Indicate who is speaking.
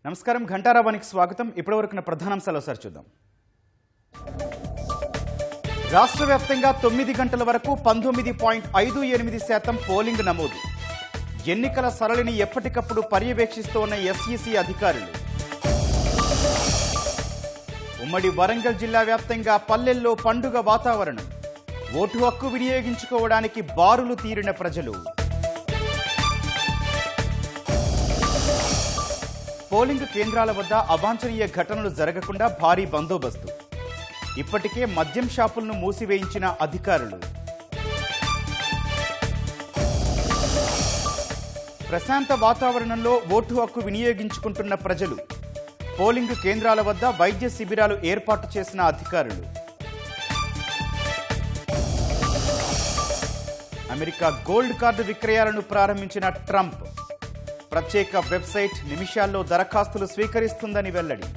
Speaker 1: నమస్కారం ఘంటారావానికి స్వాగతం. ఇప్పటివరకున్న ప్రధానాంశాలు ఒకసారి చూద్దాం. రాష్ట్ర వ్యాప్తంగా 9 గంటల వరకు 19.58% పోలింగ్ నమోదు. ఎన్నికల సరళిని ఎప్పటికప్పుడు పర్యవేక్షిస్తోన్న ఎస్ఈసీ అధికారులు. ఉమ్మడి వరంగల్ జిల్లా వ్యాప్తంగా పల్లెల్లో పండుగ వాతావరణం. ఓటు హక్కు వినియోగించుకోవడానికి బారులు తీరిన ప్రజలు. పోలింగ్ కేంద్రాల వద్ద అవాంఛనీయ ఘటనలు జరగకుండా భారీ బందోబస్తు. ఇప్పటికే మద్యం షాపులను మూసివేయించిన అధికారులు. ప్రశాంత వాతావరణంలో ఓటు హక్కు వినియోగించుకుంటున్న ప్రజలు. పోలింగ్ కేంద్రాల వద్ద వైద్య శిబిరాలు ఏర్పాటు చేసిన అధికారులు. అమెరికా గోల్డ్ కార్డు విక్రయాలను ప్రారంభించిన ట్రంప్. ప్రత్యేక వెబ్సైట్ నిమిషాల్లో దరఖాస్తులు స్వీకరిస్తుందని వెల్లడి.